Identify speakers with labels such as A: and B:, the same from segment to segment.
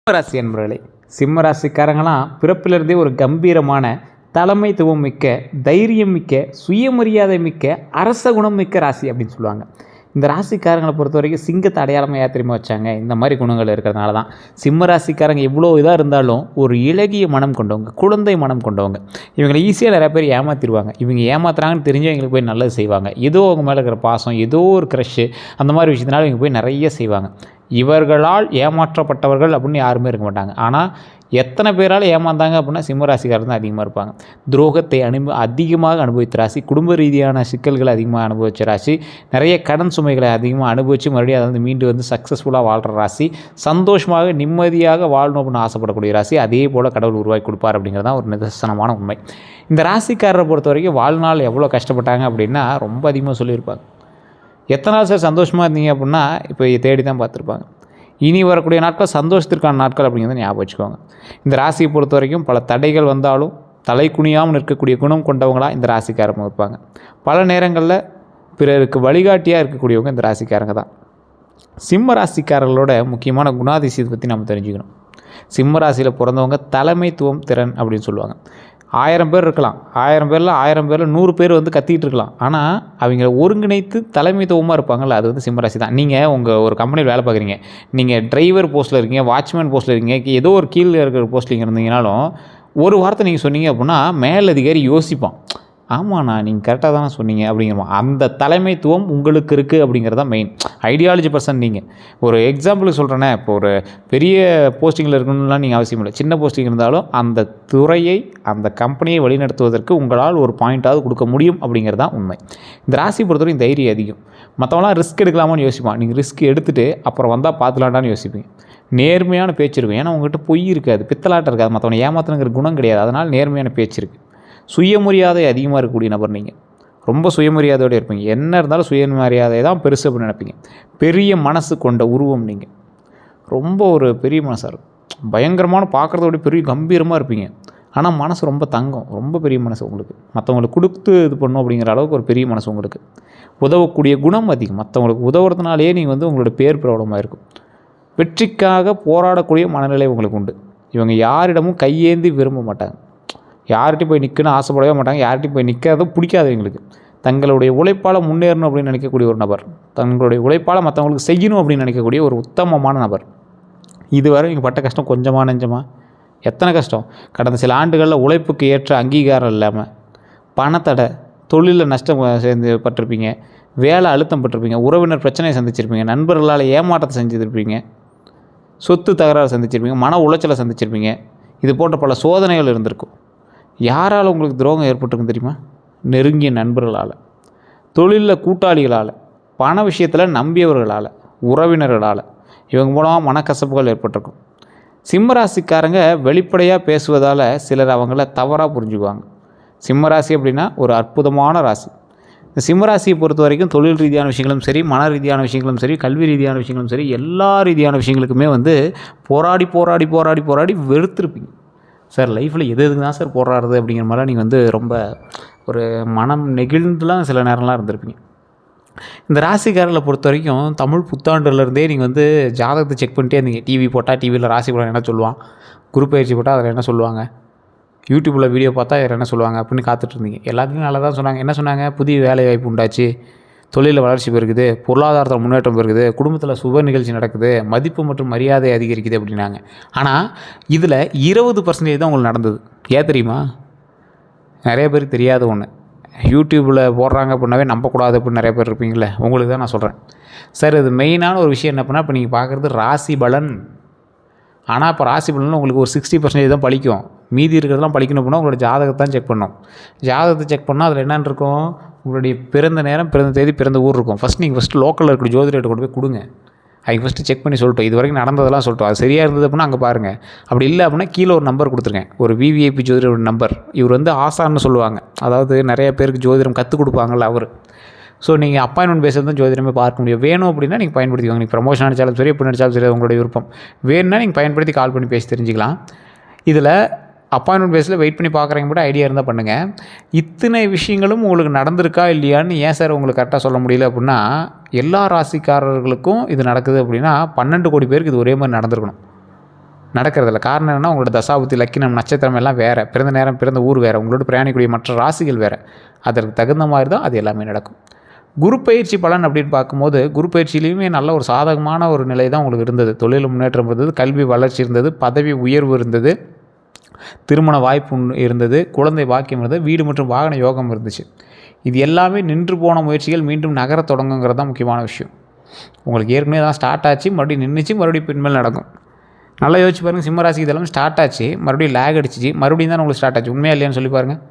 A: சிம்மராசி என்பவர்களே, சிம்ம ராசிக்காரங்களாம் பிறப்பிலிருந்தே ஒரு கம்பீரமான தலைமைத்துவம் மிக்க, தைரியம் மிக்க, சுயமரியாதை மிக்க, அரச குணம் மிக்க ராசி அப்படின்னு சொல்லுவாங்க. இந்த ராசிக்காரங்களை பொறுத்த வரைக்கும் சிங்கத்தை அடையாளமாக தெரியுமா வச்சாங்க. இந்த மாதிரி குணங்கள் இருக்கிறதுனால தான் சிம்ம ராசிக்காரங்க எவ்வளோ இதாக இருந்தாலும் ஒரு இளகிய மனம் கொண்டவங்க, குழந்தை மனம் கொண்டவங்க. இவங்களை ஈஸியாக நிறைய பேர் ஏமாற்றிடுவாங்க. இவங்க ஏமாத்துறாங்கன்னு தெரிஞ்சு இவங்களுக்கு போய் நல்லது செய்வாங்க. ஏதோ அவங்க மேலே இருக்கிற பாசம், ஏதோ ஒரு க்ரஷ்ஷு, அந்த மாதிரி விஷயத்தினால இவங்க போய் நிறைய செய்வாங்க. இவர்களால் ஏமாற்றப்பட்டவர்கள் அப்படின்னு யாருமே இருக்க மாட்டாங்க. ஆனால் எத்தனை பேரால் ஏமாந்தாங்க அப்படின்னா சிம்மராசிக்காரர் தான் அதிகமாக இருப்பாங்க. துரோகத்தை அதிகமாக அனுபவித்த ராசி, குடும்ப ரீதியான சிக்கல்களை அதிகமாக அனுபவித்த ராசி, நிறைய கடன் சுமைகளை அதிகமாக அனுபவித்து மறுபடியும் அதை மீண்டு சக்ஸஸ்ஃபுல்லாக வாழ்கிற ராசி, சந்தோஷமாக நிம்மதியாக வாழணும் அப்படின்னு ஆசைப்படக்கூடிய ராசி. அதே போல் கடவுள் உருவாக்கி கொடுப்பார் அப்படிங்கிறது தான் ஒரு நிதர்சனமான உண்மை. இந்த ராசிக்காரரை பொறுத்த வரைக்கும் வாழ்நாள் எவ்வளோ கஷ்டப்பட்டாங்க அப்படின்னா ரொம்ப அதிகமாக சொல்லியிருப்பாங்க. எத்தனை நாள் சார் சந்தோஷமாக இருந்தீங்க அப்படின்னா இப்போ தேடி தான் பார்த்துருப்பாங்க. இனி வரக்கூடிய நாட்கள் சந்தோஷத்திற்கான நாட்கள் அப்படிங்கிறத ஞாபகம் வச்சுக்கோங்க. இந்த ராசியை பொறுத்த வரைக்கும் பல தடைகள் வந்தாலும் தலை குனியாமல் இருக்கக்கூடிய குணம் கொண்டவங்களாக இந்த ராசிக்காரங்க இருப்பாங்க. பல நேரங்களில் பிறருக்கு வழிகாட்டியாக இருக்கக்கூடியவங்க இந்த ராசிக்காரங்க தான். சிம்ம ராசிக்காரர்களோட முக்கியமான குணாதிசயத்தை பற்றி நம்ம தெரிஞ்சுக்கணும். சிம்ம ராசியில் பிறந்தவங்க தலைமைத்துவம் திறன் அப்படின்னு சொல்லுவாங்க. 1000 பேர் இருக்கலாம், 1000 பேரில் 100 பேர் கத்திக்கிட்டு இருக்கலாம். ஆனால் அவங்க ஒருங்கிணைத்து தலைமைத்துவமாக இருப்பாங்கள்ல, அது சிம்மராசி தான். நீங்கள் உங்கள் ஒரு கம்பெனியில் வேலை பார்க்குறீங்க, நீங்கள் டிரைவர் போஸ்ட்டில் இருக்கீங்க, வாட்ச்மேன் போஸ்ட்டில் இருக்கீங்க, ஏதோ ஒரு கீழே இருக்கிற போஸ்ட்டில் இருந்தீங்கனாலும் ஒரு வார்த்தை நீங்கள் சொன்னீங்க அப்படின்னா மேலதிகாரி யோசிப்பான், ஆமாண்ணா நீங்கள் கரெக்டாக தானே சொன்னீங்க அப்படிங்கிறமா. அந்த தலைமைத்துவம் உங்களுக்கு இருக்குது அப்படிங்கிறது தான் மெயின். ஐடியாலஜி பர்சன் நீங்கள். ஒரு எக்ஸாம்பிளுக்கு சொல்கிறேன்னே, இப்போ ஒரு பெரிய போஸ்டிங்கில் இருக்கணும்லாம் நீங்கள் அவசியம் இல்லை. சின்ன போஸ்டிங் இருந்தாலும் அந்த துறையை, அந்த கம்பெனியை வழிநடத்துவதற்கு உங்களால் ஒரு பாயிண்ட்டாவது கொடுக்க முடியும் அப்படிங்கிறது தான் உண்மை. இந்த ராசி பொறுத்தவரைக்கும் தைரியம் அதிகம். மற்றவங்களாம் ரிஸ்க் எடுக்கலாமான்னு யோசிப்பான். நீங்கள் ரிஸ்க் எடுத்துகிட்டு அப்புறம் வந்தால் பார்த்துலாண்டான்னு யோசிப்பீங்க. நேர்மையான பேச்சு இருக்கும். ஏன்னா உங்கள்கிட்ட பொய் இருக்காது, பித்தலாட்டம் இருக்காது, மற்றவனை ஏமாத்தணுங்கிற குணம் கிடையாது. அதனால் நேர்மையான பேச்சு இருக்குது. சுயமரியாதை அதிகமாக இருக்கக்கூடிய நபர் நீங்கள். ரொம்ப சுயமரியாதையோடு இருப்பீங்க. என்ன இருந்தாலும் சுயமரியாதை தான் பெருசு அப்படின்னு நினைப்பீங்க. பெரிய மனசு கொண்ட உருவம் நீங்கள். ரொம்ப ஒரு பெரிய மனசாக இருக்கும். பயங்கரமான பார்க்குறதோட பெரிய கம்பீரமாக இருப்பீங்க. ஆனால் மனசு ரொம்ப தங்கம், ரொம்ப பெரிய மனசு உங்களுக்கு. மற்றவங்களுக்கு கொடுத்து இது பண்ணும் அப்படிங்கிற அளவுக்கு ஒரு பெரிய மனசு உங்களுக்கு. உதவக்கூடிய குணம் அதிகம். மற்றவங்களுக்கு உதவுறதுனாலே நீங்கள் உங்களோட பேர் பிரபலமாக இருக்கும். வெற்றிக்காக போராடக்கூடிய மனநிலை உங்களுக்கு உண்டு. இவங்க யாரிடமும் கையேந்தி விரும்ப மாட்டாங்க. யார்கிட்டையும் போய் நிற்கணும்னு ஆசைப்படவே மாட்டாங்க. யார்கிட்டையும் போய் நிற்கிறதும் பிடிக்காது எங்களுக்கு. தங்களுடைய உழைப்பால் முன்னேறணும் அப்படின்னு நினைக்கக்கூடிய ஒரு நபர். தங்களுடைய உழைப்பால் மற்றவங்களுக்கு செய்யணும் அப்படின்னு நினைக்கக்கூடிய ஒரு உத்தமமான நபர். இதுவரை நீங்கள் பட்ட கஷ்டம் கொஞ்சமாக நெஞ்சமா? எத்தனை கஷ்டம்! கடந்த சில ஆண்டுகளில் உழைப்புக்கு ஏற்ற அங்கீகாரம் இல்லாமல், பணத்தடை, தொழிலில் நஷ்டம் பட்டிருப்பீங்க, வேலை அழுத்தம் பட்டிருப்பீங்க, உறவினர் பிரச்சனையை சந்திச்சிருப்பீங்க, நண்பர்களால் ஏமாற்றத்தை செஞ்சுருப்பீங்க, சொத்து தகராறு சந்திச்சிருப்பீங்க, மன உளைச்சலை சந்திச்சிருப்பீங்க. இது போன்ற பல சோதனைகள் இருந்திருக்கும். யாரால் உங்களுக்கு துரோகம் ஏற்பட்டிருக்குன்னு தெரியுமா? நெருங்கிய நண்பர்களால், தொழிலில் கூட்டாளிகளால், பண விஷயத்தில் நம்பியவர்களால், உறவினர்களால். இவங்க மூலமாக மனக்கசப்புகள் ஏற்பட்டிருக்கும். சிம்மராசிக்காரங்க வெளிப்படையாக பேசுவதால் சிலர் அவங்கள தவறாக புரிஞ்சுக்குவாங்க. சிம்மராசி அப்படின்னா ஒரு அற்புதமான ராசி. இந்த சிம்மராசியை பொறுத்த வரைக்கும் தொழில் ரீதியான விஷயங்களும் சரி, மன ரீதியான விஷயங்களும் சரி, கல்வி ரீதியான விஷயங்களும் சரி, எல்லா ரீதியான விஷயங்களுக்குமே போராடி போராடி போராடி போராடி வெறுத்திருப்பீங்க. சார் லைஃப்பில் எதுக்கு தான் சார் போராடுறது அப்படிங்கிற மாதிரிலாம் நீங்கள் ரொம்ப ஒரு மனம் நெகிழ்ந்துலாம் சில நேரம்லாம் இருந்திருப்பீங்க. இந்த ராசிக்காரர்களை பொறுத்த வரைக்கும் தமிழ் புத்தாண்டுலேருந்தே நீங்கள் ஜாதகத்தை செக் பண்ணிட்டே இருந்தீங்க. டிவி போட்டால் டிவியில் ராசி பலன் என்ன சொல்லுவான், குரு பயிற்சி போட்டால் அதில் என்ன சொல்லுவாங்க, யூடியூப்பில் வீடியோ பார்த்தா அதில் என்ன சொல்லுவாங்க அப்படின்னு காத்துட்ருந்தீங்க. எல்லாத்துக்கும் நல்லா தான் சொன்னாங்க. என்ன சொன்னாங்க? புதிய வேலை வாய்ப்பு உண்டாச்சு, தொழிலில் வளர்ச்சி பெருகுது, பொருளாதாரத்தில் முன்னேற்றம் பெருகுது, குடும்பத்தில் சுப நிகழ்ச்சி நடக்குது, மதிப்பு மற்றும் மரியாதை அதிகரிக்குது அப்படின்னாங்க. ஆனால் இதில் 20% தான் உங்களுக்கு நடந்தது. ஏன் தெரியுமா? நிறைய பேருக்கு தெரியாத ஒன்று. யூடியூப்பில் போடுறாங்க அப்படின்னாவே நம்பக்கூடாது அப்படின்னு நிறைய பேர் இருப்பீங்களே, உங்களுக்கு தான் நான் சொல்கிறேன். சார் இது மெயினான ஒரு விஷயம் என்ன பண்ணால், இப்போ நீங்கள் பார்க்குறது ராசி பலன். ஆனால் இப்போ ராசி பலனில் உங்களுக்கு ஒரு 60% தான் பழிக்கும். மீதி இருக்கிறதெல்லாம் பழிக்கணும் அப்படின்னா உங்களோட ஜாதகத்தை தான் செக் பண்ணணும். ஜாதகத்தை செக் பண்ணால் அதில் என்னென்னு இருக்கும், உங்களுடைய பிறந்த நேரம், பிறந்த தேதி, பிறந்த ஊர் இருக்கும். நீங்கள் லோக்கலில் இருக்கிற ஜோதிடர்கிட்ட கொண்டு போய் கொடுங்க. அவங்க ஃபஸ்ட்டு செக் பண்ணி சொல்லிட்டோம், இது வரைக்கும் நடந்ததெல்லாம் சொல்லிட்டோம். அது சரியாக இருந்தது அப்படின்னா அங்கே பாருங்கள். அப்படி இல்லை அப்படின்னா கீழே ஒரு நம்பர் கொடுத்துருக்கேன், ஒரு விவிஐபி ஜோதிடர் நம்பர். இவர் ஆசான்னு சொல்லுவாங்க. அதாவது நிறைய பேருக்கு ஜோதிடம் கற்றுக் கொடுப்பாங்கள்ல அவர். ஸோ நீங்கள் அப்பாயின்மெண்ட் பேஸில் தான் ஜோதிடமே பார்க்க முடியும். வேணும் அப்படின்னா நீங்கள் பயன்படுத்திக்கோங்க. நீங்கள் ப்ரமோஷன் அடித்தாலும் சரி, எப்படி நடித்தாலும் சரி, உங்களுடைய விருப்பம். வேணும்னா நீங்கள் பயன்படுத்தி கால் பண்ணி பேசி தெரிஞ்சுக்கலாம். இதில் அப்பாயின்மெண்ட் பேஸில் வெயிட் பண்ணி பார்க்குறவங்க கூட ஐடியா இருந்தால் பண்ணுங்கள். இத்தனை விஷயங்களும் உங்களுக்கு நடந்திருக்கா இல்லையான்னு ஏன் சார் உங்களுக்கு கரெக்டாக சொல்ல முடியல அப்படின்னா, எல்லா ராசிக்காரர்களுக்கும் இது நடக்குது அப்படின்னா 12 கோடி பேருக்கு இது ஒரே மாதிரி நடந்திருக்கணும். நடக்கிறதில்ல. காரணம் என்னென்னா உங்களோட தசாபுத்தி லக்கினம் நட்சத்திரம் எல்லாம் வேறு, பிறந்த நேரம் பிறந்த ஊர் வேறு, உங்களோட பிரயாணிக்கூடிய மற்ற ராசிகள் வேறு. அதற்கு தகுந்த மாதிரி தான் அது எல்லாமே நடக்கும். குரு பயிற்சி பலன் அப்படின்னு பார்க்கும்போது குரு பயிற்சியிலையுமே நல்ல ஒரு சாதகமான ஒரு நிலை தான் உங்களுக்கு இருந்தது. தொழில் முன்னேற்றம் இருந்தது, கல்வி வளர்ச்சி இருந்தது, பதவி உயர்வு இருந்தது, திருமண வாய்ப்பு இருந்தது, குழந்தை பாக்கியம் இருந்தது, வீடு மற்றும் வாகன யோகம் இருந்துச்சு. இது எல்லாமே நின்று போன முயற்சிகள் மீண்டும் நகர தொடங்குங்கிறது தான் முக்கியமான விஷயம். உங்களுக்கு ஏற்கனவே தான் ஸ்டார்ட் ஆச்சு, மறுபடியும் நின்றுச்சு, மறுபடியும் பின்மேல் நடக்கும். நல்லா யோசிச்சு பாருங்கள். சிம்மராசி இதெல்லாம் ஸ்டார்ட் ஆச்சு, மறுபடியும் லேக் அடிச்சிச்சு, மறுபடியும் தான் உங்களுக்கு ஸ்டார்ட் ஆச்சு. உண்மையாக இல்லையான்னு சொல்லி பாருங்கள்.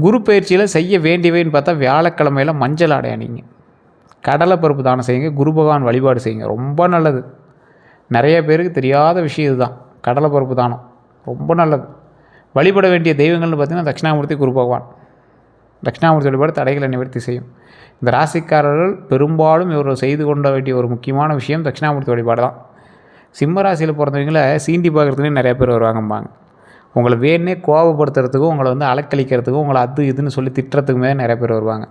A: குரு பயிற்சியில் செய்ய வேண்டியவைன்னு பார்த்தா வியாழக்கிழமையில் மஞ்சள் ஆடை அணிங்க, கடலை பருப்பு தானம் செய்யுங்க, குரு பகவான் வழிபாடு செய்யுங்க, ரொம்ப நல்லது. நிறைய பேருக்கு தெரியாத விஷயம் இதுதான். கடலை பருப்பு தானம் ரொம்ப நல்லது. வழிபட வேண்டிய தெய்வங்கள்னு பார்த்திங்கன்னா தட்சிணாமூர்த்தி, குரு பகவான். தட்சிணாமூர்த்தி வழிபாடு தடைகளை நிவர்த்தி செய்யும். இந்த ராசிக்காரர்கள் பெரும்பாலும் இவர்கள் செய்து கொள்ள வேண்டிய ஒரு முக்கியமான விஷயம் தட்சிணாமூர்த்தி வழிபாடு தான். சிம்ம ராசியில் பிறந்தவங்கள சீண்டி பார்க்குறதுக்கு நிறைய பேர் வருவாங்கம்பாங்க. உங்களை வேணே கோபப்படுத்துறதுக்கும், உங்களை வந்து அலக்களிக்கிறதுக்கும், உங்களை அது இதுன்னு சொல்லி திட்டுறதுக்குமே நிறைய பேர் வருவாங்க.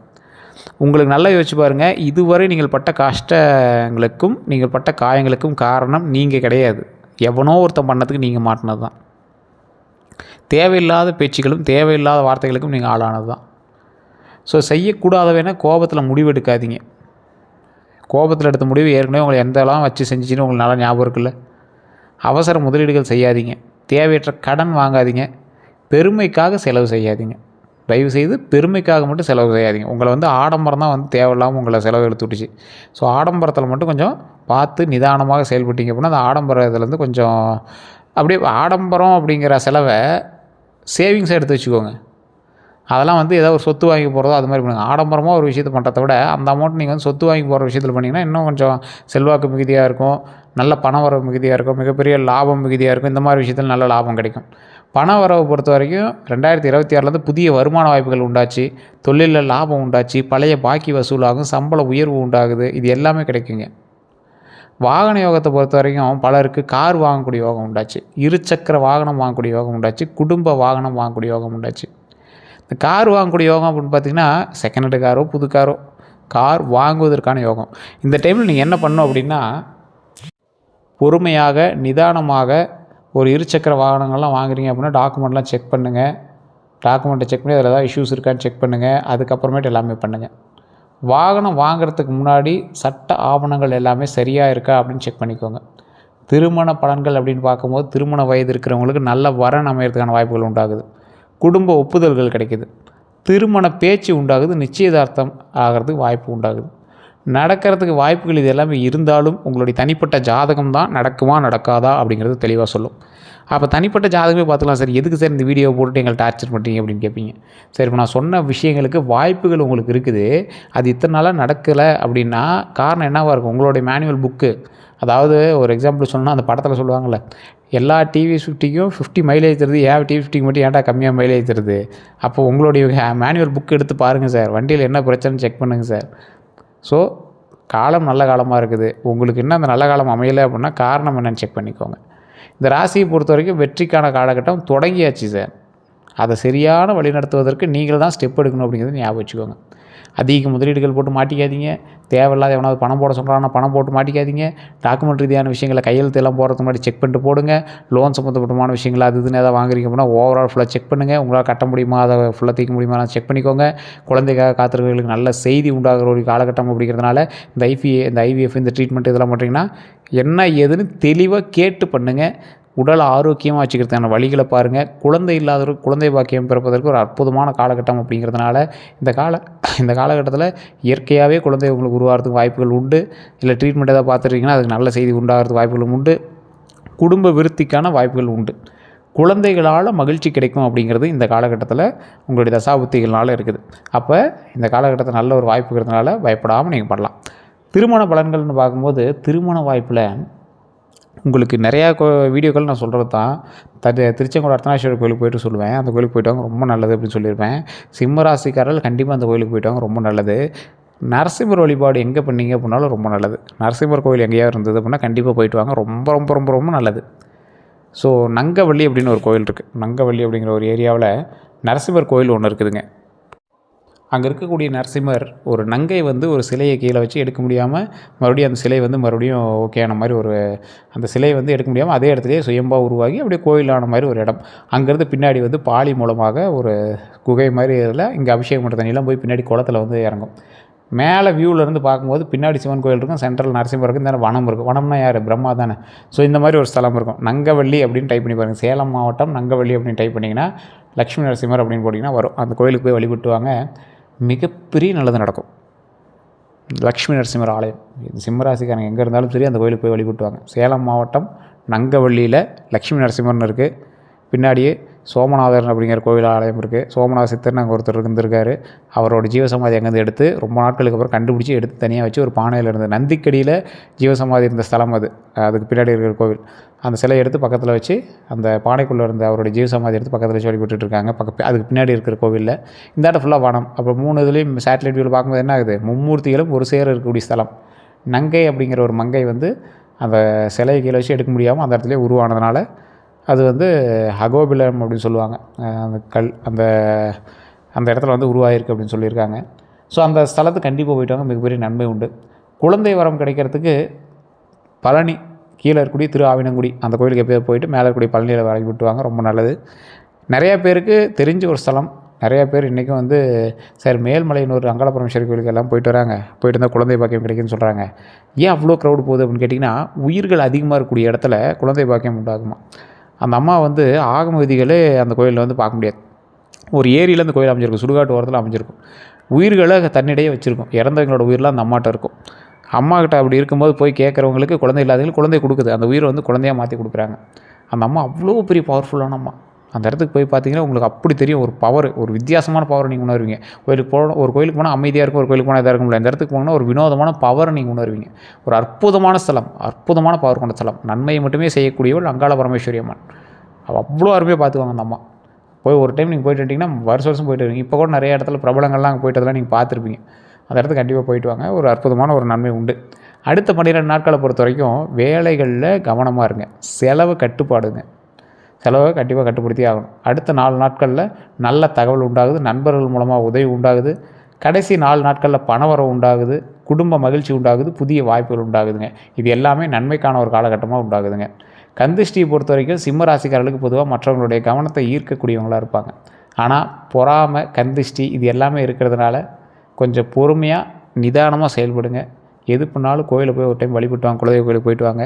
A: உங்களுக்கு நல்லா யோசிச்சு பாருங்கள். இதுவரை நீங்கள் பட்ட கஷ்டங்களுக்கும் நீங்கள் பட்ட காயங்களுக்கும் காரணம் நீங்கள் கிடையாது. எவனோ ஒருத்தன் பண்ணதுக்கு நீங்கள் மாட்டினது தான். தேவையில்லாத பேச்சுக்களும் தேவையில்லாத வார்த்தைகளுக்கும் நீங்கள் ஆளானது தான். ஸோ செய்யக்கூடாதவேனா கோபத்தில் முடிவு எடுக்காதீங்க. கோபத்தில் எடுத்த முடிவு ஏற்கனவே உங்களை எந்தெல்லாம் வச்சு செஞ்சுச்சின்னு உங்களுக்கு நல்லா ஞாபகம் இருக்குல்ல. அவசர முதலீடுகள் செய்யாதீங்க, தேவையற்ற கடன் வாங்காதீங்க, பெருமைக்காக செலவு செய்யாதீங்க. தயவுசெய்து பெருமைக்காக மட்டும் செலவு செய்யாதீங்க. உங்களை வந்து ஆடம்பரம் தான் வந்து தேவையில்லாமல் உங்களை செலவு எடுத்து விட்டுச்சு. ஸோ ஆடம்பரத்தில் மட்டும் கொஞ்சம் பார்த்து நிதானமாக செயல்பட்டீங்க அப்படின்னா அந்த ஆடம்பரத்துலேருந்து கொஞ்சம் அப்படியே ஆடம்பரம் அப்படிங்கிற செலவை சேவிங்ஸாக எடுத்து வச்சுக்கோங்க. அதெல்லாம் வந்து ஏதோ ஒரு சொத்து வாங்கி போகிறதோ அது மாதிரி பண்ணுங்கள். ஆடம்பரமாக ஒரு விஷயத்தை பண்ணுறத விட அந்த அமௌண்ட் நீங்கள் வந்து சொத்து வாங்கி போகிற விஷயத்தில் பண்ணிங்கன்னா இன்னும் கொஞ்சம் செல்வாக்கு மிகுதியாக இருக்கும், நல்ல பண வரவு மிகுதியாக இருக்கும், மிகப்பெரிய லாபம் மிகுதியாக இருக்கும். இந்த மாதிரி விஷயத்தில் நல்ல லாபம் கிடைக்கும். பண வரவை பொறுத்த வரைக்கும் 2026 புதிய வருமான வாய்ப்புகள் உண்டாச்சு, தொழிலில் லாபம் உண்டாச்சு, பழைய பாக்கி வசூலாகும், சம்பள உயர்வு உண்டாகுது, இது எல்லாமே கிடைக்குங்க. வாகன யோகத்தை பொறுத்த வரைக்கும் பலருக்கு கார் வாங்கக்கூடிய யோகம் உண்டாச்சு, இருசக்கர வாகனம் வாங்கக்கூடிய யோகம் உண்டாச்சு, குடும்ப வாகனம் வாங்கக்கூடிய யோகம் உண்டாச்சு. இந்த கார் வாங்கக்கூடிய யோகம் அப்படின்னு பார்த்திங்கன்னா செகண்ட் ஹேண்டு காரோ புது காரோ கார் வாங்குவதற்கான யோகம். இந்த டைமில் நீங்கள் என்ன பண்ணணும் அப்படின்னா பொறுமையாக நிதானமாக ஒரு இருசக்கர வாகனங்கள்லாம் வாங்குறீங்க அப்படின்னா டாக்குமெண்ட்லாம் செக் பண்ணுங்கள். டாக்குமெண்ட்டை செக் பண்ணி அதில் ஏதாவது இஷ்யூஸ் இருக்கான்னு செக் பண்ணுங்கள். அதுக்கப்புறமேட்டு எல்லாமே பண்ணுங்கள். வாகனம் வாங்குறதுக்கு முன்னாடி சட்ட ஆவணங்கள் எல்லாமே சரியாக இருக்கா அப்படின்னு செக் பண்ணிக்கோங்க. திருமண பலன்கள் அப்படின்னு பார்க்கும்போது திருமண வயது இருக்கிறவங்களுக்கு நல்ல வரன் அமையறதுக்கான வாய்ப்புகள் உண்டாகுது, குடும்ப ஒப்புதல்கள் கிடைக்குது, திருமண பேச்சு உண்டாகுது, நிச்சயதார்த்தம் ஆகிறதுக்கு வாய்ப்பு உண்டாகுது. நடக்கிறதுக்கு வாய்ப்புகள் இது எல்லாமே இருந்தாலும் உங்களுடைய தனிப்பட்ட ஜாதகம் தான் நடக்குமா நடக்காதா அப்படிங்கிறது தெளிவாக சொல்லும். அப்போ தனிப்பட்ட ஜாதகமே பார்த்துக்கலாம். சார் எதுக்கு சார் இந்த வீடியோ போட்டு எங்களை டார்ச்சர் பண்ணுறீங்க அப்படின்னு கேட்பீங்க. சரி, இப்போ நான் சொன்ன விஷயங்களுக்கு வாய்ப்புகள் உங்களுக்கு இருக்குது, அது இத்தனை நாளாக நடக்கலை அப்படின்னா காரணம் என்னவாக இருக்கும்? உங்களுடைய மேனுவல் புக்கு, அதாவது ஒரு எக்ஸாம்பிள் சொன்னால் அந்த படத்தில் சொல்லுவாங்கள்ல, எல்லா TV50க்கும் 50 மைலேஜ் தருது, ஏன் TV50க்கு மட்டும் ஏன்டா கம்மியாக மைலேஜ் தருது? அப்போ உங்களுடைய மேனுவல் புக்கு எடுத்து பாருங்கள் சார், வண்டியில் என்ன பிரச்சனைன்னு செக் பண்ணுங்கள் சார். ஸோ காலம் நல்ல காலமாக இருக்குது, உங்களுக்கு இன்னும் அந்த நல்ல காலம் அமையலை அப்படின்னா காரணம் என்னென்னு செக் பண்ணிக்கோங்க. இந்த ராசியை பொறுத்த வரைக்கும் வெற்றிக்கான காலகட்டம் தொடங்கியாச்சு சார். அதை சரியான வழி நடத்துவதற்கு நீங்கள் தான் ஸ்டெப் எடுக்கணும் அப்படிங்கிறது ஞாபகம் வச்சுக்கோங்க. அதிக முதலீடுகள் போட்டு மாட்டிக்காதீங்க. தேவையில்லாத எவனாவது பணம் போட சொல்கிறாங்கன்னா பணம் போட்டு மாட்டிக்காதீங்க. டாக்குமெண்ட் ரீதியான விஷயங்களை கையெழுத்து எல்லாம் போடுறதுக்கு முன்னாடி செக் பண்ணிட்டு போடுங்க. லோன் சம்மந்தப்பட்டமான விஷயங்கள் அது இதுன்னு எதாவது வாங்குறீங்க அப்படின்னா ஓவரால் ஃபுல்லாக செக் பண்ணுங்கள். உங்களால் கட்ட முடியுமா, அதை ஃபுல்லாக தீர்க்க முடியுமா செக் பண்ணிக்கோங்க. குழந்தைக்காக காத்திருக்கிறவங்களுக்கு நல்ல செய்தி உண்டாகிற ஒரு காலகட்டம் அப்படிங்கிறதுனால இந்த ஐவிஎஃப் இந்த ட்ரீட்மெண்ட் இதெல்லாம் பண்ணுறீங்கன்னா என்ன ஏதுன்னு தெளிவாக கேட்டு பண்ணுங்கள். உடல் ஆரோக்கியமாக வச்சுக்கிறதுக்கான வழிகளை பாருங்கள். குழந்தை இல்லாதவருக்கு குழந்தை பாக்கியம் பிறப்பதற்கு ஒரு அற்புதமான காலகட்டம் அப்படிங்கிறதுனால இந்த காலகட்டத்தில் இயற்கையாகவே குழந்தை உங்களுக்கு உருவாகிறதுக்கு வாய்ப்புகள் உண்டு. இல்லை ட்ரீட்மெண்ட் எதாவது பார்த்துருக்கீங்கன்னா அதுக்கு நல்ல செய்தி உண்டாகிறதுக்கு வாய்ப்புகளும் உண்டு. குடும்ப விருத்திக்கான வாய்ப்புகள் உண்டு. குழந்தைகளால் மகிழ்ச்சி கிடைக்கும் அப்படிங்கிறது இந்த காலகட்டத்தில் உங்களுடைய தசாபுத்திகளால் இருக்குது. அப்போ இந்த காலகட்டத்தில் நல்ல ஒரு வாய்ப்பு இருக்கிறதுனால பயப்படாமல் நீங்கள் பண்ணலாம். திருமண பலன்கள்னு பார்க்கும்போது திருமண வாய்ப்பில் உங்களுக்கு நிறையா வீடியோக்கள் நான் சொல்கிறது தான். திருச்செங்கோடு அர்த்தநாதீஸ்வரர் கோயிலுக்கு போய்ட்டு சொல்லுவேன், அந்த கோயிலுக்கு போய்ட்டு வாங்க ரொம்ப நல்லது அப்படின்னு சொல்லியிருப்பேன். சிம்ம ராசிக்காரர்கள் கண்டிப்பாக அந்த கோயிலுக்கு போய்ட்டு வாங்க ரொம்ப நல்லது. நரசிம்மர் வழிபாடு எங்கே பண்ணீங்க அப்படின்னாலும் ரொம்ப நல்லது. நரசிம்மர் கோயில் எங்கேயாவது இருந்தது அப்படின்னா கண்டிப்பாக போய்ட்டு வாங்க, ரொம்ப ரொம்ப ரொம்ப ரொம்ப நல்லது. ஸோ நங்கவள்ளி அப்படின்னு ஒரு கோயில் இருக்குது. நங்கவள்ளி அப்படிங்கிற ஒரு ஏரியாவில் நரசிம்மர் கோயில் ஒன்று இருக்குதுங்க. அங்கே இருக்கக்கூடிய நரசிம்மர் ஒரு நங்கை வந்து ஒரு சிலையை கீழே வச்சு எடுக்க முடியாமல் மறுபடியும் அந்த சிலை வந்து மறுபடியும் ஓகேயான மாதிரி ஒரு அந்த சிலையை வந்து எடுக்க முடியாமல் அதே இடத்துலையே சுயம்பாக உருவாகி அப்படியே கோயிலான மாதிரி ஒரு இடம். அங்கேருந்து பின்னாடி வந்து பாலி மூலமாக ஒரு குகை மாதிரி இதில் இங்கே அபிஷேகம் பண்ணுற தண்ணியெலாம் போய் பின்னாடி குளத்தில் வந்து இறங்கும். மேலே வியூவிலேருந்து பார்க்கும்போது பின்னாடி சிவன் கோயில் இருக்கும், சென்ட்ரல் நரசிம்மர் இருக்கும், இந்த வனம் இருக்கும். வனம்னா யார்? பிரம்மா தானே. ஸோ இந்த மாதிரி ஒரு ஸ்தலம் இருக்கும். நங்கவள்ளி அப்படின்னு டைப் பண்ணி பாருங்கள். சேலம் மாவட்டம் நங்கவள்ளி அப்படின்னு டைப் பண்ணிங்கன்னா லக்ஷ்மி நரசிம்மர் அப்படின்னு போட்டிங்கன்னா வரும். அந்த கோயிலுக்கு போய் வழிபட்டுவாங்க, மிகப்பெரிய நல்லது நடக்கும். லக்ஷ்மி நரசிம்மர் ஆலயம், சிம்மராசிக்காரங்க எங்கே இருந்தாலும் சரி அந்த கோயிலுக்கு போய் வழிபட்டுவாங்க. சேலம் மாவட்டம் நங்கவள்ளியில் லக்ஷ்மி நரசிம்மர்னு இருக்குது. பின்னாடியே சோமநாதர் அப்படிங்கிற கோயில் ஆலயம் இருக்குது. சோமநாத சித்தர்னு அங்கே ஒருத்தர் இருந்திருக்காரு. அவரோட ஜீவசமாதி அங்கேருந்து எடுத்து ரொம்ப நாட்களுக்கு அப்புறம் கண்டுபிடிச்சி எடுத்து தனியாக வச்சு ஒரு பானையில் இருந்தது. நந்திக்கடியில் ஜீவசமாதி இருந்த ஸ்தலம் அது. அதுக்கு பின்னாடி இருக்கிற கோவில். அந்த சிலையை எடுத்து பக்கத்தில் வச்சு அந்த பானைக்குள்ளே இருந்த அவருடைய ஜீவசமாதி எடுத்து பக்கத்தில் வச்சு வழிபட்டுருக்காங்க. அதுக்கு பின்னாடி இருக்கிற கோவிலில் இந்த இடம் ஃபுல்லாக வனம். அப்போ 3 இதுலேயும் சேட்டலைட் வியூவில் பார்க்கும்போது என்ன ஆகுது? மும்மூர்த்திகளும் ஒரு சேர இருக்கக்கூடிய ஸ்தலம். நங்கை அப்படிங்கிற ஒரு மங்கை வந்து அந்த சிலையை கீழே வச்சு எடுக்க முடியாமல் அந்த இடத்துலேயே உருவானதுனால அது வந்து அகோபிலம் அப்படின்னு சொல்லுவாங்க. அந்த கல் அந்த அந்த இடத்துல வந்து உருவாகிருக்கு அப்படின்னு சொல்லியிருக்காங்க. ஸோ அந்த ஸ்தலத்துக்கு கண்டிப்பாக போயிட்டாங்க, மிகப்பெரிய நன்மை உண்டு. குழந்தை வரம் கிடைக்கிறதுக்கு பழனி கீழே இருக்கக்கூடிய திரு ஆவினங்குடி அந்த கோயிலுக்கு எப்போயோ போயிட்டு மேலே இருக்கக்கூடிய பழனியில் வழங்கி விட்டுவாங்க, ரொம்ப நல்லது. நிறையா பேருக்கு தெரிஞ்ச ஒரு ஸ்தலம். நிறையா பேர் இன்றைக்கும் வந்து சார் மேல்மலையனூர் அங்காள பரமேஸ்வரி கோயிலுக்கு எல்லாம் போயிட்டு வராங்க, போயிட்டு இருந்தால் குழந்தை பாக்கியம் கிடைக்குன்னு சொல்கிறாங்க. ஏன் அவ்வளோ க்ரௌடு போகுது அப்படின்னு கேட்டிங்கன்னா, உயிர்கள் அதிகமாக இருக்கக்கூடிய இடத்துல குழந்தை பாக்கியம் உண்டாகுமா. அந்த அம்மா வந்து ஆகம விதிகளே அந்த கோயிலில் வந்து பார்க்க முடியாது. ஒரு ஏரியில் அந்த கோயில் அமைஞ்சிருக்கும், சுடுகாட்டு ஓரத்தில் அமைஞ்சிருக்கும். உயிர்களை தன்னிடையே வச்சுருக்கும். இறந்தவங்களோட உயிரெலாம் அந்த அம்மாட்ட இருக்கும். அம்மாக்கிட்ட அப்படி இருக்கும்போது போய் கேட்குறவங்களுக்கு குழந்தை இல்லாதவங்களுக்கு குழந்தை கொடுக்குது. அந்த உயிரை வந்து குழந்தையாக மாற்றி கொடுக்குறாங்க. அந்த அம்மா அவ்வளோ பெரிய பவர்ஃபுல்லான அம்மா. அந்த இடத்துக்கு போய் பார்த்தீங்கன்னா உங்களுக்கு அப்படி தெரியும், ஒரு பவர், ஒரு வித்தியாசமான பவரை நீங்கள் உணர்வீங்க. ஒரு கோயிலுக்கு போனால் அமைதியாக இருக்கும், ஒரு கோயிலுக்கு போனால் இதாக இருக்கும்ல. இந்த இடத்துக்கு போனால் ஒரு வினோதமான பவரை நீங்கள் உணர்வீங்க. ஒரு அற்புதமான ஸ்தலம், அற்புதமான பவர் கொண்ட ஸ்தலம். நன்மையை மட்டுமே செய்யக்கூடியவள் அங்காள பரமேஸ்வரி அம்மன். அவள் அவ்வளோ அருமையாக பார்த்துக்குவாங்க அந்த அம்மா. போய் ஒரு டைம் நீங்கள் போயிட்டு வந்துட்டிங்கன்னா வருஷம் போயிட்டு வருவீங்க. இப்போ கூட நிறைய இடத்துல பிரபலங்கள்லாம் அங்கே போயிட்டதெல்லாம் நீங்கள் பார்த்துருப்பீங்க. அந்த இடத்துக்கு கண்டிப்பாக போயிட்டு வாங்க, ஒரு அற்புதமான ஒரு நன்மை உண்டு. அடுத்த 12 நாட்களை பொறுத்த வரைக்கும் வேலைகளில் கவனமாக இருங்க, செலவு கட்டுப்பாடுங்க, செலவை கண்டிப்பாக கட்டுப்படுத்தி ஆகணும். அடுத்த 4 நாட்களில் நல்ல தகவல் உண்டாகுது, நண்பர்கள் மூலமாக உதவி உண்டாகுது. கடைசி 4 நாட்களில் பணவரவு உண்டாகுது, குடும்ப மகிழ்ச்சி உண்டாகுது, புதிய வாய்ப்புகள் உண்டாகுதுங்க. இது எல்லாமே நன்மைக்கான ஒரு காலகட்டமாக உண்டாகுதுங்க. கந்திஷ்டியை பொறுத்த வரைக்கும் சிம்ம ராசிக்காரர்களுக்கு பொதுவாக மற்றவங்களுடைய கவனத்தை ஈர்க்கக்கூடியவங்களாக இருப்பாங்க. ஆனால் பொறாமை, கந்திஷ்டி இது எல்லாமே இருக்கிறதுனால கொஞ்சம் பொறுமையாக நிதானமாக செயல்படுங்க. எது பண்ணாலும் கோயிலில் போய் ஒரு டைம் வழிபட்டு வாங்க, குலதெய்வ கோயிலுக்கு போயிட்டு வாங்க.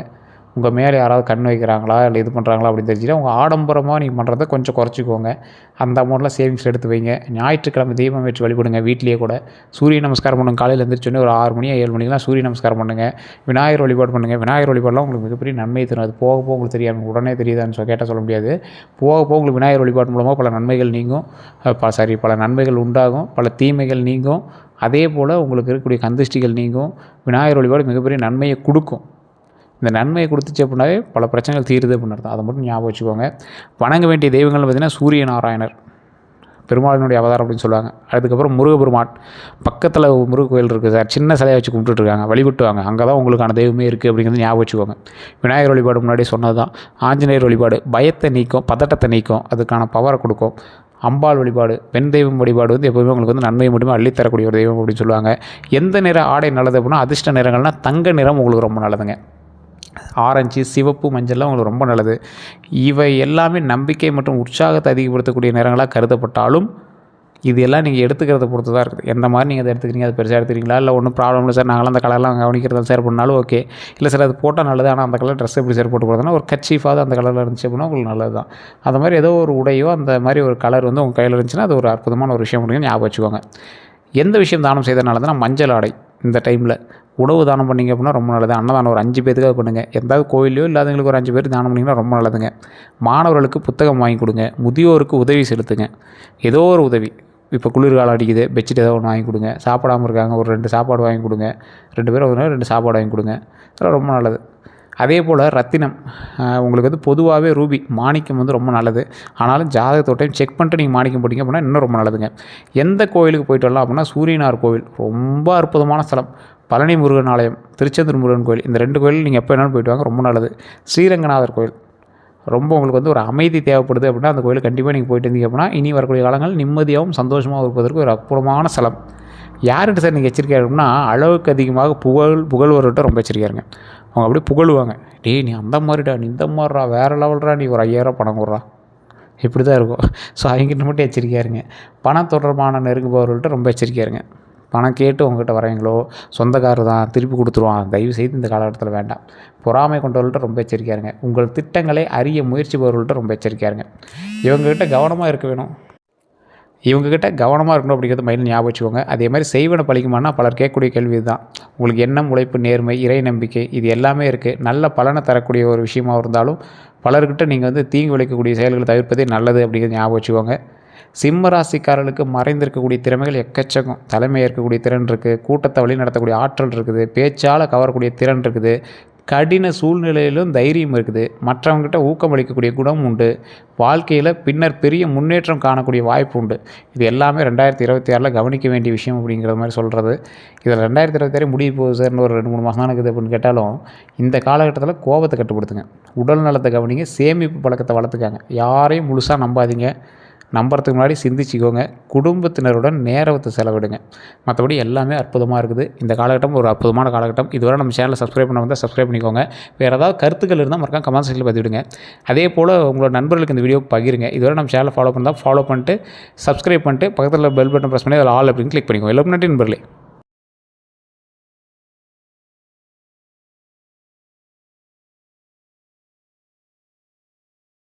A: உங்கள் மேலே யாராவது கண் வைக்கிறாங்களா இல்லை இது பண்ணுறாங்களா அப்படின்னு தெரிஞ்சுன்னா உங்கள் ஆடம்பரமாக நீங்கள் பண்ணுறதை கொஞ்சம் குறைச்சிக்கோங்க. அந்த அமௌண்ட்டில் சேவிங்ஸ் எடுத்து வைங்க. ஞாயிற்றுக்கிழமை தீபம் வச்சு வழிபடுங்க. வீட்டிலேயே கூட சூரிய நமஸ்காரம் பண்ணுங்க. காலையில் எழுந்திரிச்சோன்னே ஒரு 6 மணி 7 மணிக்கெலாம் சூரிய நமஸ்காரம் பண்ணுங்கள். விநாயகர் வழிபாடு பண்ணுங்கள். விநாயகர் வழிபாடெலாம் உங்களுக்கு மிகப்பெரிய நன்மை தரும். அது போக போக உங்களுக்கு தெரியாது, உடனே தெரியுதான்னு கேட்டால் சொல்ல முடியாது. போக போக உங்களுக்கு விநாயகர் வழிபாடு மூலமாக பல நன்மைகள் நீங்கும், பல நன்மைகள் உண்டாகும், பல தீமைகள் நீங்கும். அதே போல் உங்களுக்கு இருக்கக்கூடிய கந்திஷ்டிகள் நீங்கும். விநாயகர் வழிபாடு மிகப்பெரிய நன்மையை கொடுக்கும். இந்த நன்மையை கொடுத்துச்சு அப்படின்னாவே பல பிரச்சனைகள் தீருது அப்படின்னு அர்த்தம். அதை மட்டும் ஞாபகம் வச்சுக்கோங்க. வணங்க வேண்டிய தெய்வங்கள்னு பார்த்திங்கன்னா சூரிய நாராயணர், பெருமாளினுடைய அவதாரம் அப்படின்னு சொல்லுவாங்க. அதுக்கப்புறம் முருகப்பெருமான், பக்கத்தில் முருக கோயில் இருக்குது சார், சின்ன சிலையை வச்சு கும்பிட்டுருக்காங்க, வழிபட்டுவாங்க. அங்கே தான் உங்களுக்கான தெய்வமே இருக்குது அப்படிங்கிறது ஞாபகம் வச்சுக்கோங்க. விநாயகர் வழிபாடு முன்னாடி சொன்னது தான். ஆஞ்சநேயர் வழிபாடு பயத்தை நீக்கும், பதட்டத்தை நீக்கும், அதுக்கான பவரை கொடுக்கும். அம்பாள் வழிபாடு, பெண் தெய்வம் வழிபாடு வந்து எப்போவுமே உங்களுக்கு வந்து நன்மையை மட்டுமே அள்ளித்தரக்கூடிய ஒரு தெய்வம் அப்படின்னு சொல்லுவாங்க. எந்த நிற ஆடை நல்லது அப்படின்னா அதிர்ஷ்ட நிறங்கள்னால் தங்க நிறம் உங்களுக்கு ரொம்ப நல்லதுங்க. ஆரஞ்சு, சிவப்பு, மஞ்சள்லாம் உங்களுக்கு ரொம்ப நல்லது. இவை எல்லாமே நம்பிக்கை மற்றும் உற்சாகத்தை அதிகப்படுத்தக்கூடிய நிறங்களாக கருதப்பட்டாலும் இது எல்லாம் நீங்கள் எடுத்துக்கிறத பொறுத்து தான் இருக்குது. எந்த மாதிரி நீங்கள் அதை எடுத்துக்கிறீங்க, அது பெருசாக எடுத்துக்கிறீங்களா, இல்லை ஒன்றும் ப்ராப்ளம் இல்லை சார், நாங்களாம் அந்த கலர்லாம் கவனிக்கிறத சார் பண்ணாலும் ஓகே. இல்லை சார் அது போட்டால் நல்லது, ஆனால் அந்த கலர் ட்ரெஸ் எப்படி சார் போட்டு போகிறதுனா ஒரு கர்ச்சீஃபாவது அந்த கலரில் இருந்துச்சு அப்படின்னா உங்களுக்கு நல்லது தான். அந்த மாதிரி ஏதோ ஒரு உடையோ அந்த மாதிரி ஒரு கலர் வந்து உங்கள் கையில் இருந்துச்சுன்னா அது ஒரு அற்புதமான ஒரு விஷயம் அப்படின்னு ஞாபகம் வச்சுக்கோங்க. எந்த விஷயம் தானம் செய்தனாலதுன்னா மஞ்சள் ஆடை இந்த டைமில் உணவு தானம் பண்ணிங்க அப்படின்னா ரொம்ப நல்லது. அன்னதானம் ஒரு 5 பேத்துக்காக பண்ணுங்கள். எந்தாவது கோயிலையோ இல்லாதவங்களுக்கு ஒரு 5 பேர் தானம் பண்ணிங்கன்னா ரொம்ப நல்லதுங்க. மாணவர்களுக்கு புத்தகம் வாங்கி கொடுங்க. முதியோருக்கு உதவி செலுத்துங்க. ஏதோ ஒரு உதவி. இப்போ குளிர்காலம் அடிக்குது, பெட்ஷீட் ஏதோ ஒன்று வாங்கி கொடுங்க. சாப்பிடாமல் இருக்காங்க, ஒரு 2 சாப்பாடு வாங்கி கொடுங்க. 2 பேர் 2 சாப்பாடு வாங்கி கொடுங்க. அதெல்லாம் ரொம்ப நல்லது. அதே போல் ரத்தினம், உங்களுக்கு வந்து பொதுவாகவே ரூபி மாணிக்கம் வந்து ரொம்ப நல்லது. ஆனாலும் ஜாதகத்தோட டைம் செக் பண்ணிட்டு நீங்கள் மாணிக்கம் போட்டிங்க அப்படின்னா இன்னும் ரொம்ப நல்லதுங்க. எந்த கோயிலுக்கு போயிட்டு வரலாம் அப்படின்னா சூரியனார் கோவில் ரொம்ப அற்புதமான ஸ்தலம். பழனி முருகன் ஆலயம், திருச்செந்தூர் முருகன் கோயில், இந்த 2 கோயில் நீங்கள் எப்போ வேணாலும் போயிட்டு வாங்க, ரொம்ப நல்லது. ஸ்ரீரங்கநாதர் கோயில் ரொம்ப உங்களுக்கு வந்து ஒரு அமைதி தேவைப்படுது அப்படின்னா அந்த கோயிலுக்கு கண்டிப்பாக நீங்கள் போயிட்டு இருந்தீங்க அப்படின்னா இனி வரக்கூடிய காலங்கள் நிம்மதியாகவும் சந்தோஷமாகவும் இருப்பதற்கு ஒரு அற்புதமான ஸ்தலம். யார்கிட்ட சார் நீங்கள் எச்சரிக்கையாக இருக்குன்னா அளவுக்கு அதிகமாக புகழ்வர்கிட்ட ரொம்ப எச்சரிக்கையாக இருங்க. அவங்க அப்படியே புகழுவாங்க. டேய் நீ அந்த மாதிரிடா, நீ இந்த மாதிரிடா, வேறு லெவல்டா, நீ ஒரு 5000 பணம் கொடுறா, இப்படி தான் இருக்கும். ஸோ அவங்ககிட்ட மட்டும் எச்சரிக்கையாக இருங்க. பணம் தொடர்பான நெருங்குபவர்கள்ட்ட ரொம்ப எச்சரிக்கையாக இருங்க. பணம் கேட்டு உங்ககிட்ட வரவங்களோ சொந்தக்காரர் தான் திருப்பி கொடுத்துருவான், தயவு செய்து இந்த காலகட்டத்தில் வேண்டாம். பொறாமை கொண்டவர்கள்ட்ட ரொம்ப எச்சரிக்கையாக இருங்க. உங்கள் திட்டங்களை அறிய முயற்சிப்பவர்கள்ட்ட ரொம்ப எச்சரிக்கையாக இருங்க. இவங்ககிட்ட கவனமாக இருக்க வேணும். இவங்ககிட்ட கவனமாக இருக்கணும் அப்படிங்கிறது மைண்டில் ஞாபகம் வச்சுக்கோங்க. அதே மாதிரி செய்வன பழிக்குமானா பலர் கேட்கக்கூடிய கேள்வி இதுதான். உங்களுக்கு எண்ணம், உழைப்பு, நேர்மை, இறை நம்பிக்கை இது எல்லாமே இருக்குது. நல்ல பலனை தரக்கூடிய ஒரு விஷயமாக இருந்தாலும் பலர்கிட்ட நீங்கள் வந்து தீங்கு விளைக்கக்கூடிய செயல்களை தவிர்ப்பதே நல்லது அப்படிங்கிறது ஞாபகம் வச்சுக்கோங்க. சிம்ம ராசிக்காரர்களுக்கு மறைந்திருக்கக்கூடிய திறமைகள் எக்கச்சக்கம். தலைமை ஏற்கக்கூடிய திறன் இருக்குது, கூட்டத்தை வழி நடத்தக்கூடிய ஆற்றல் இருக்குது, பேச்சால் கவரக்கூடிய திறன் இருக்குது, கடின சூழ்நிலையிலும் தைரியம் இருக்குது, மற்றவங்ககிட்ட ஊக்கமளிக்கக்கூடிய குணம் உண்டு, வாழ்க்கையில் பின்னர் பெரிய முன்னேற்றம் காணக்கூடிய வாய்ப்பு உண்டு. இது எல்லாமே 2026 கவனிக்க வேண்டிய விஷயம் அப்படிங்கிற மாதிரி சொல்கிறது. இதில் 2026 முடிய போகுது சார், இன்னும் ஒரு 2-3 மாதம் தான் இருக்குது அப்படின்னு கேட்டாலும் இந்த காலகட்டத்தில் கோபத்தை கட்டுப்படுத்துங்க, உடல் நலத்தை கவனிங்க, சேமிப்பு பழக்கத்தை வளர்த்துக்காங்க. யாரையும் முழுசாக நம்பாதீங்க. நம்புறதுக்கு முன்னாடி சிந்திச்சிக்கோங்க. குடும்பத்தினருடன் நேரத்தை செலவிடுங்க. மற்றபடி எல்லாமே அற்புதமாக இருக்குது. இந்த காலகட்டம் ஒரு அற்புதமான காலகட்டம். இதுவரை நம்ம சேனலை சப்ஸ்கிரைப் பண்ண வந்தால் சப்ஸ்கிரைப் பண்ணிக்கோங்க. வேறு ஏதாவது கருத்துக்கள் இருந்தால் மறக்காம கமெண்ட் செக்ஷனில் பதிவிடுங்க. அதே போல் உங்களோட நண்பர்களுக்கு இந்த வீடியோ பகிருங்க. இதுவரை நம்ம சேனலை ஃபாலோ பண்ணிட்டு சப்ஸ்கிரைப் பண்ணிட்டு பக்கத்தில் பெல் பட்டன் ப்ரெஸ் பண்ணி அதில் ஆல் அப்படின்னு கிளிக் பண்ணிக்கோங்க. எல்லாரும் நன்றி நண்பர்களே.